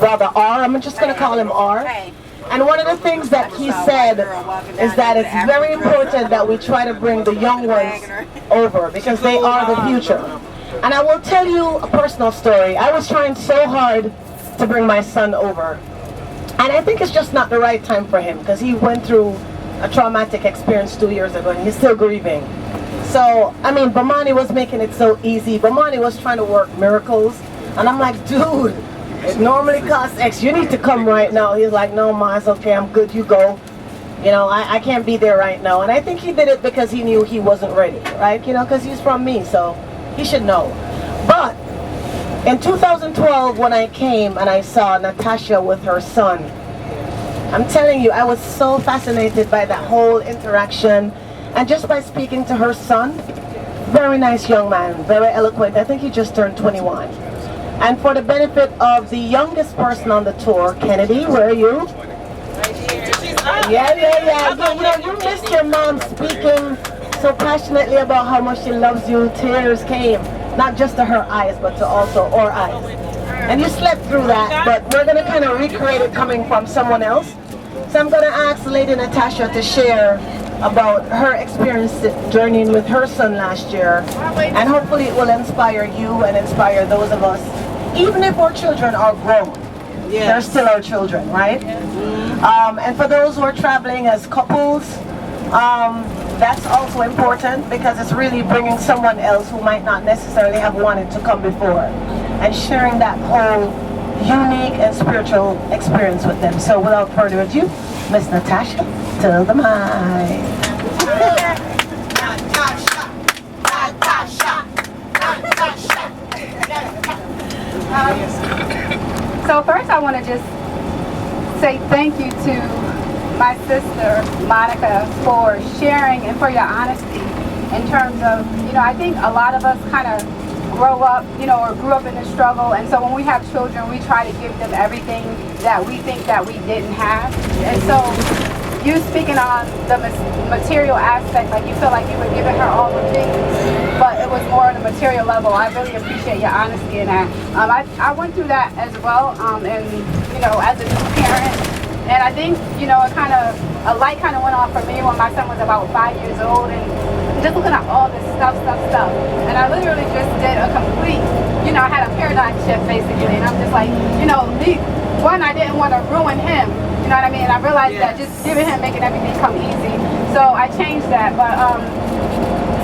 brother R. I'm just going to call him R. And one of the things that he said is that it's very important that we try to bring the young ones over because they are the future. And I will tell you a personal story. I was trying so hard to bring my son over. And I think it's just not the right time for him because he went through a traumatic experience 2 years ago and he's still grieving. So, I mean, Bomani was making it so easy. Bomani was trying to work miracles. And I'm like, dude, it normally costs X. You need to come right now. He's like, no, Ma, it's okay. I'm good. You go. You know, I can't be there right now. And I think he did it because he knew he wasn't ready, right? You know, because he's from me, so he should know. But in 2012, when I came and I saw Natasha with her son, I'm telling you, I was so fascinated by that whole interaction. And just by speaking to her son, very nice young man, very eloquent. I think he just turned 21. And for the benefit of the youngest person on the tour, Kennedy, where are you? Yeah. You missed your mom speaking so passionately about how much she loves you. Tears came, not just to her eyes, but to also our eyes. And you slept through that, but we're going to kind of recreate it coming from someone else. So I'm going to ask Lady Natasha to share about her experience journeying with her son last year. And hopefully it will inspire you and inspire those of us, even if our children are grown. Yes. They're still our children, right? And for those who are traveling as couples, that's also important because it's really bringing someone else who might not necessarily have wanted to come before and sharing that whole unique and spiritual experience with them. So without further ado, Miss Natasha, to the mic. So first I want to just say thank you to my sister Monica for sharing and for your honesty in terms of, I think a lot of us kind of grow up, or grew up in the struggle, and so when we have children, we try to give them everything that we think that we didn't have. And so you speaking on the material aspect, like you feel like you were giving her all the things, but it was more on the material level. I really appreciate your honesty in that. I went through that as well, and as a new parent, and I think a light kind of went off for me when my son was about 5 years old, and just looking at all this stuff, and I literally just did a complete, I had a paradigm shift basically, and I'm just like, I didn't want to ruin him, you know what I mean? And I realized that just giving him, making everything come easy. So I changed that, but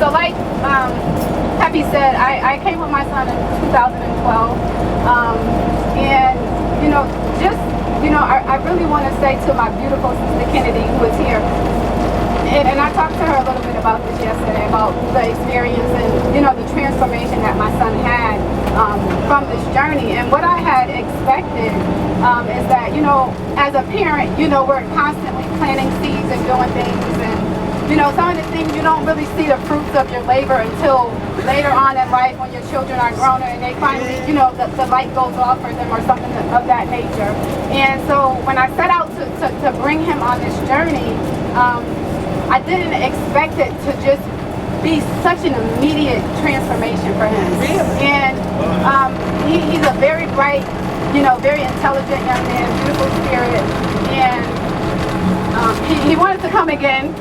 so like Peppy said, I came with my son in 2012, and I really want to say to my beautiful sister Kennedy, who is here. And I talked to her a little bit about this yesterday, about the experience and, the transformation that my son had from this journey. And what I had expected is that, as a parent, we're constantly planting seeds and doing things. And, some of the things you don't really see the fruits of your labor until later on in life when your children are grown and they finally, the light goes off for them or something of that nature. And so when I set out to bring him on this journey, I didn't expect it to just be such an immediate transformation for him. And he's a very bright, very intelligent young man, beautiful spirit. And he wanted to come again,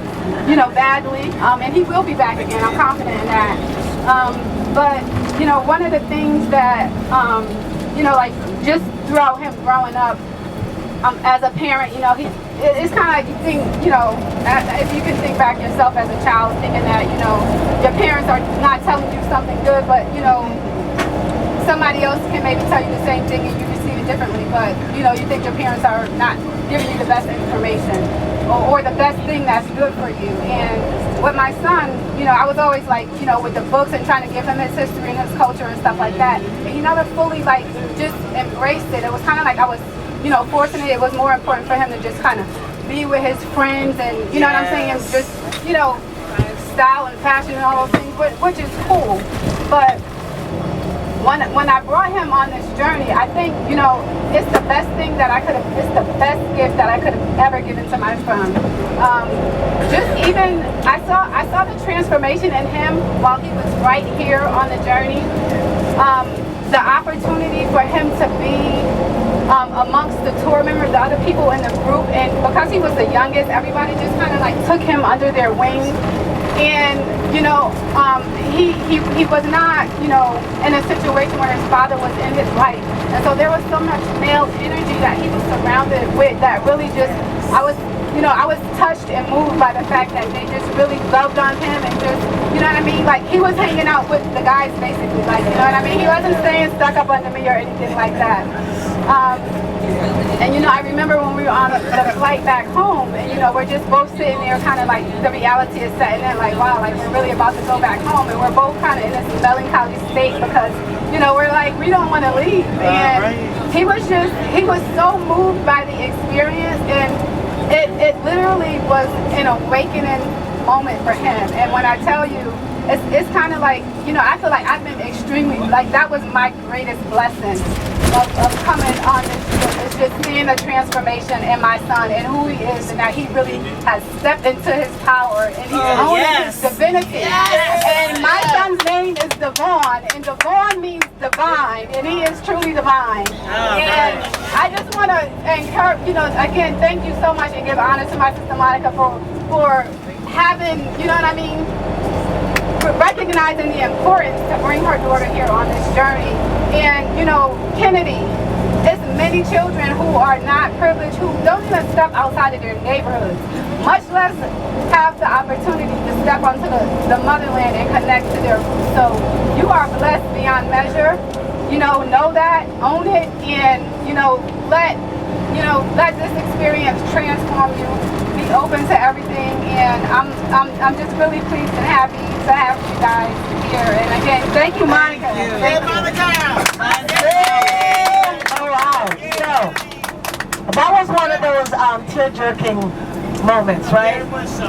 badly. And he will be back again. I'm confident in that. But, one of the things that, like just throughout him growing up, as a parent, it's kind of like you think, if you can think back yourself as a child, thinking that, your parents are not telling you something good, but, somebody else can maybe tell you the same thing and you receive it differently, but, you think your parents are not giving you the best information or the best thing that's good for you. And with my son, I was always like, with the books and trying to give him his history and his culture and stuff like that. And he never fully, just embraced it. It was kind of like I was, forcing it. It was more important for him to just kind of be with his friends and, what I'm saying, and just, style and fashion and all those things, which is cool. But when I brought him on this journey, I think, it's the best thing that it's the best gift that I could have ever given to my son. Just even, I saw the transformation in him while he was right here on the journey. The opportunity for him to be amongst the tour members, the other people in the group, and because he was the youngest, everybody just kind of like took him under their wing. And you know, he was not, you know, in a situation where his father was in his life, and so there was so much male energy that he was surrounded with that really just, I was touched and moved by the fact that they just really loved on him and just, you know what I mean? Like, he was hanging out with the guys basically, like, you know what I mean? He wasn't staying stuck up under me or anything like that. And you know, I remember when we were on the flight back home, and you know, we're just both sitting there kind of like, the reality is setting in, like, wow, like we're really about to go back home, and we're both kind of in this melancholy state because, you know, we're like, we don't want to leave. And he was so moved by the experience, and it literally was an awakening moment for him. And when I tell you, it's kind of like, you know, I feel like I've been extremely, like, that was my greatest blessing of coming on this trip. It's just seeing the transformation in my son and who he is, and that he really has stepped into his power and he's owning his divinity. And my son's name is Devon, and Devon means divine, and he is truly divine. And I just want to encourage, you know, again, thank you so much, and give honor to my sister Monica for having, you know what I mean, recognizing the importance to bring her daughter here on this journey. And you know, Kennedy, it's many children who are not privileged, who don't even step outside of their neighborhoods, much less have the opportunity to step onto the motherland and connect to their roots. So you are blessed beyond measure. You know that, own it, and you know, let this experience transform you. Be open to everything, and I'm just really pleased and happy to have you guys here. And again, thank you, Monica. Hey, Monica! Oh wow! So that was one of those tear-jerking moments, right? Very much so.